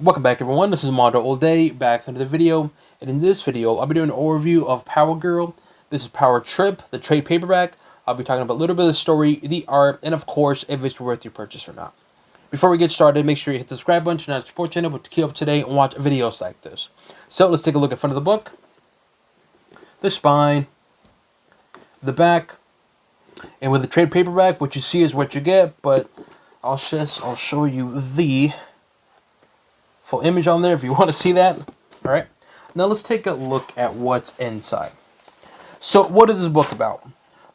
Welcome back everyone, this is MandoAllday, back to another video, and in this video, I'll be doing an overview of Power Girl. This is Power Trip, the trade paperback. I'll be talking about a little bit of the story, the art, and of course, if it's worth your purchase or not. Before we get started, make sure you hit the subscribe button to not support channel, but to keep up to date and watch videos like this. So, let's take a look at front of the book. The spine, the back, and with the trade paperback, what you see is what you get, but I'll show you the full image on there if you want to see that. All right, now let's take a look at what's inside. So what is this book about?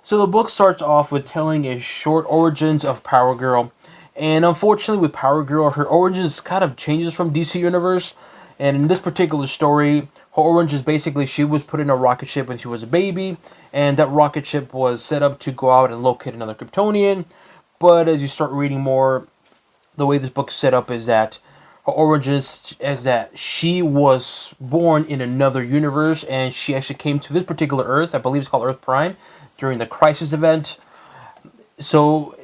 So the book starts off with telling a short origins of Power Girl, and unfortunately with Power Girl, her origins kind of changes from DC Universe. And in this particular story, her origins basically she was put in a rocket ship when she was a baby, and that rocket ship was set up to go out and locate another Kryptonian. But as you start reading more, the way this book is set up is that her origins is that she was born in another universe, and she actually came to this particular Earth, I believe it's called Earth Prime, during the Crisis event. So,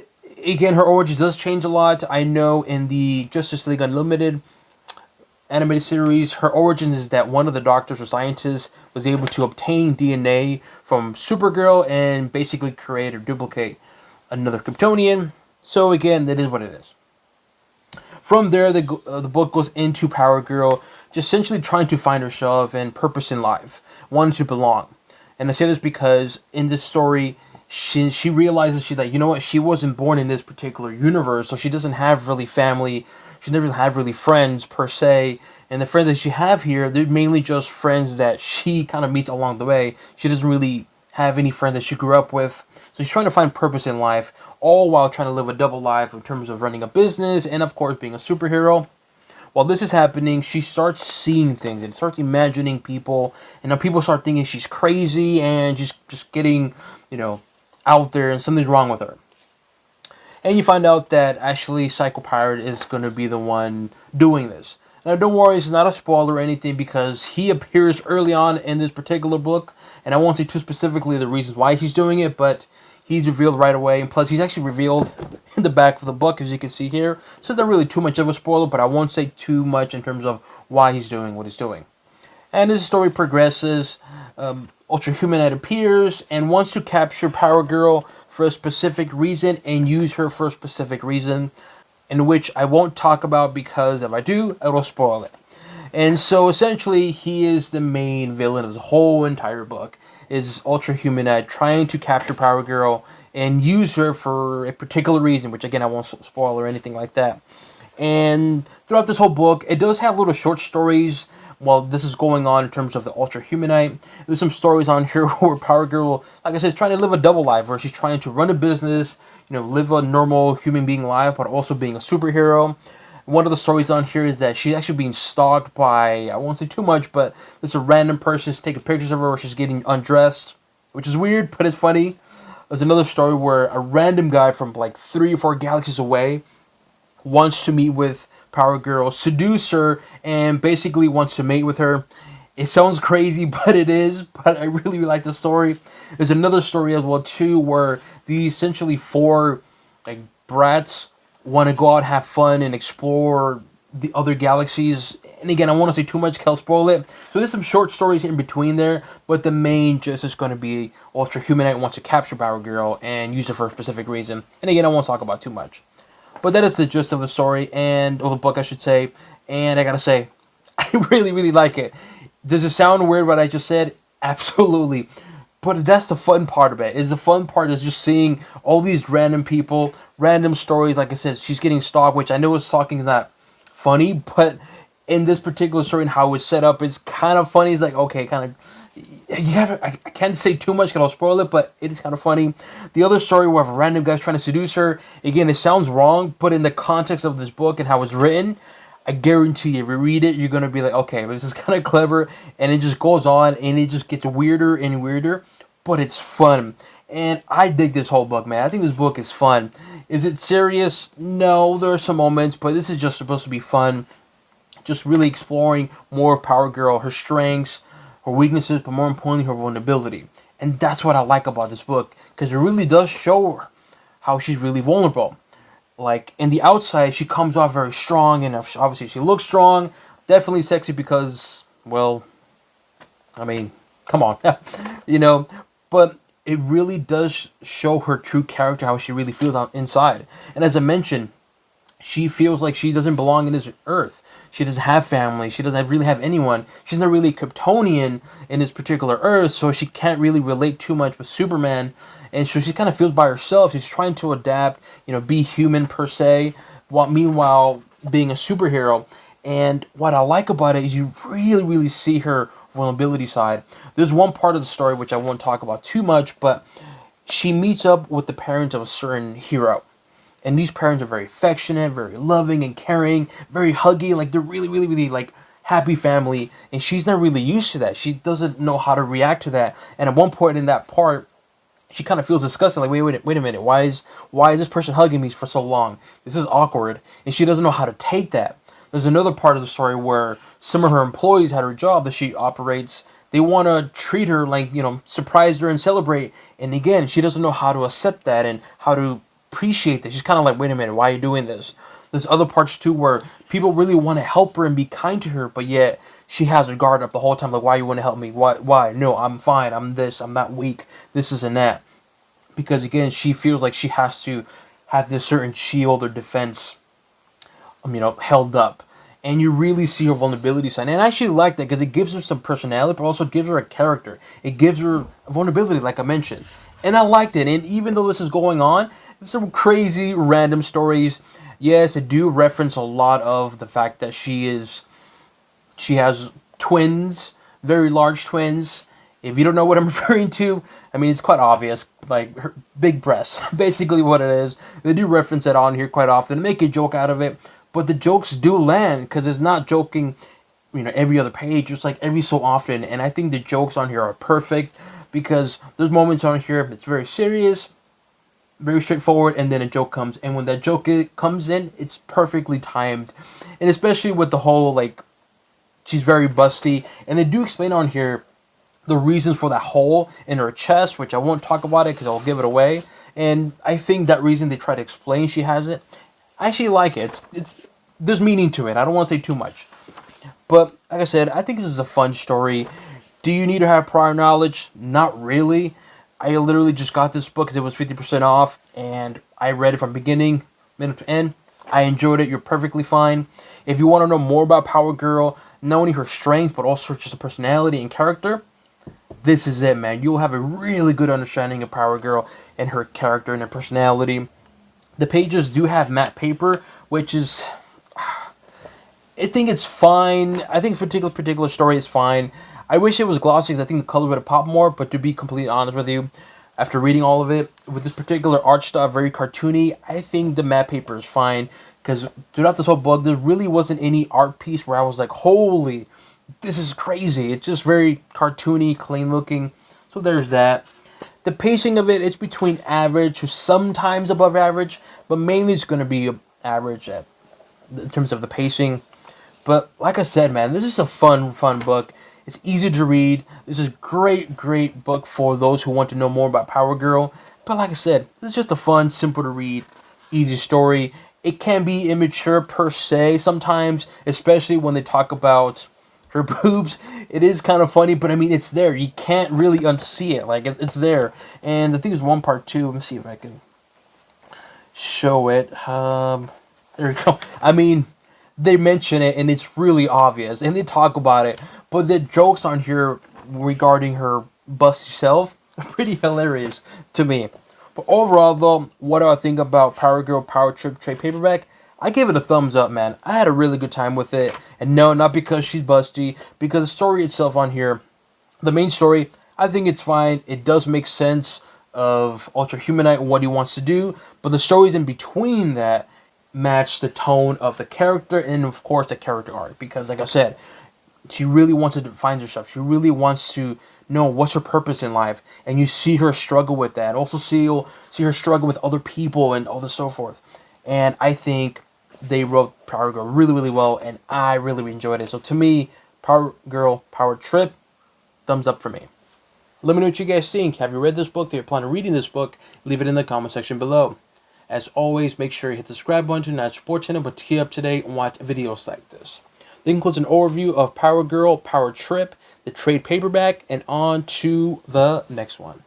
again, her origins does change a lot. I know in the Justice League Unlimited animated series, her origins is that one of the doctors or scientists was able to obtain DNA from Supergirl and basically create or duplicate another Kryptonian. So, again, that is what it is. From there, the book goes into Power Girl, just essentially trying to find herself and purpose in life, wanting to belong. And I say this because in this story, she realizes she's like, you know what, she wasn't born in this particular universe, so she doesn't have really family, she never have really friends per se, and the friends that she have here, they're mainly just friends that she kind of meets along the way. She doesn't really have any friends that she grew up with, so she's trying to find purpose in life, all while trying to live a double life in terms of running a business and, of course, being a superhero. While this is happening, she starts seeing things and starts imagining people, and now people start thinking she's crazy and just getting, out there, and something's wrong with her. And you find out that actually Psycho Pirate is going to be the one doing this. Now, don't worry, it's not a spoiler or anything because he appears early on in this particular book, and I won't say too specifically the reasons why he's doing it, but he's revealed right away, and plus he's actually revealed in the back of the book, as you can see here. So it's not really too much of a spoiler, but I won't say too much in terms of why he's doing what he's doing. And as the story progresses, Ultra Humanite appears and wants to capture Power Girl for a specific reason and use her for a specific reason, in which I won't talk about because if I do, I will spoil it. And so essentially, he is the main villain of the whole entire book. Is Ultra Humanite trying to capture Power Girl and use her for a particular reason, which again I won't spoil or anything like that. And throughout this whole book, it does have little short stories while this is going on in terms of the Ultra Humanite. There's some stories on here where Power Girl, like I said, is trying to live a double life, where she's trying to run a business, live a normal human being life, but also being a superhero. One of the stories on here is that she's actually being stalked by, I won't say too much, but there's a random person taking pictures of her where she's getting undressed, which is weird, but it's funny. There's another story where a random guy from like 3 or 4 galaxies away wants to meet with Power Girl, seduce her, and basically wants to mate with her. It sounds crazy, but it is, but I really like the story. There's another story as well, too, where these essentially 4 brats want to go out, have fun, and explore the other galaxies. And again, I won't say too much, because I'll spoil it. So there's some short stories in between there, but the main gist is going to be Ultra Humanite wants to capture Power Girl and use her for a specific reason. And again, I won't talk about too much. But that is the gist of the story, or the book, I should say. And I gotta say, I really, really like it. Does it sound weird what I just said? Absolutely. But that's the fun part of it. The fun part is just seeing all these random people, random stories. Like I said, she's getting stalked, which I know stalking is not funny, but in this particular story and how it's set up, it's kind of funny. It's like, okay, kind of, I can't say too much because I'll spoil it, but it is kind of funny. The other story where a random guy's trying to seduce her, again, it sounds wrong, but in the context of this book and how it's written, I guarantee you, if you read it, you're going to be like, okay, this is kind of clever, and it just goes on, and it just gets weirder and weirder, but it's fun. And I dig this whole book, man. I think this book is fun. Is it serious? No, there are some moments, but this is just supposed to be fun. Just really exploring more of Power Girl, her strengths, her weaknesses, but more importantly, her vulnerability. And that's what I like about this book, because it really does show her how she's really vulnerable. like in the outside, she comes off very strong, and obviously she looks strong, definitely sexy because, well, I mean, come on, you know. But it really does show her true character, how she really feels out inside. And as I mentioned, she feels like she doesn't belong in this earth. She doesn't have family. She doesn't really have anyone. She's not really a Kryptonian in this particular earth, so she can't really relate too much with Superman. And so she kind of feels by herself. She's trying to adapt, be human per se, while meanwhile being a superhero. And what I like about it is you really, really see her vulnerability side. There's one part of the story which I won't talk about too much, but she meets up with the parents of a certain hero. And these parents are very affectionate, very loving and caring, very huggy. Like they're really, really, really like happy family. And she's not really used to that. She doesn't know how to react to that. And at one point in that part, she kind of feels disgusted. Like, wait a minute. Why is this person hugging me for so long? This is awkward. And she doesn't know how to take that. There's another part of the story where some of her employees at her job that she operates, they want to treat her like, surprise her and celebrate. And again, she doesn't know how to accept that and how to appreciate this. She's kind of like, wait a minute, why are you doing this? There's other parts too where people really want to help her and be kind to her, but yet she has her guard up the whole time. Like, why you want to help me? Why? No, I'm fine. I'm this. I'm not weak. This isn't that. Because again, she feels like she has to have this certain shield or defense, held up. And you really see her vulnerability side. And I actually like that because it gives her some personality, but also gives her a character. It gives her vulnerability, like I mentioned. And I liked it. And even though this is going on, some crazy random stories. Yes, I do reference a lot of the fact that she has twins, very large twins. If you don't know what I'm referring to, I mean, it's quite obvious, like her big breasts, basically what it is. They do reference it on here quite often, make a joke out of it, but the jokes do land because it's not joking, every other page, it's like every so often. And I think the jokes on here are perfect because there's moments on here it's very serious, very straightforward, and then a joke comes, and when that joke comes in, it's perfectly timed. And especially with the whole like she's very busty, and they do explain on here the reasons for that hole in her chest, which I won't talk about it because I'll give it away. And I think that reason they try to explain she has it, I actually like it. It's there's meaning to it. I don't want to say too much, but like I said, I think this is a fun story. Do you need to have prior knowledge? Not really. I literally just got this book because it was 50% off, and I read it from beginning, middle to end. I enjoyed it. You're perfectly fine. If you want to know more about Power Girl, not only her strength, but also just her personality and character, this is it, man. You'll have a really good understanding of Power Girl and her character and her personality. The pages do have matte paper, which is, I think it's fine. I think particular story is fine. I wish it was glossy because I think the color would have popped more, but to be completely honest with you, after reading all of it, with this particular art style, very cartoony, I think the matte paper is fine. Because throughout this whole book, there really wasn't any art piece where I was like, holy, this is crazy. It's just very cartoony, clean looking. So there's that. The pacing of it is between average to sometimes above average, but mainly it's going to be average in terms of the pacing. But like I said, man, this is a fun book. It's easy to read. This is a great book for those who want to know more about Power Girl. But like I said, it's just a fun, simple to read, easy story. It can be immature per se sometimes, especially when they talk about her boobs. It is kind of funny, but I mean, it's there. You can't really unsee it. Like, it's there. And I think there's one part too. Let me see if I can show it. There we go. I mean, they mention it, and it's really obvious, and they talk about it. But the jokes on here regarding her busty self are pretty hilarious to me. But overall, though, what do I think about Power Girl Power Trip trade paperback? I give it a thumbs up, man. I had a really good time with it. And no, not because she's busty, because the story itself on here, the main story, I think it's fine. It does make sense of Ultra Humanite and what he wants to do. But the stories in between that match the tone of the character and, of course, the character arc. Because, like I said, she really wants to define herself. She really wants to know what's her purpose in life. And you see her struggle with that. Also see her struggle with other people and all this so forth. And I think they wrote Power Girl really well, and I really enjoyed it. So to me, Power Girl Power Trip, thumbs up for me. Let me know what you guys think. Have you read this book? Do you plan on reading this book? Leave it in the comment section below. As always, make sure you hit the subscribe button, not support channel, but to keep up to date and watch videos like this. That includes an overview of Power Girl, Power Trip, the trade paperback, and on to the next one.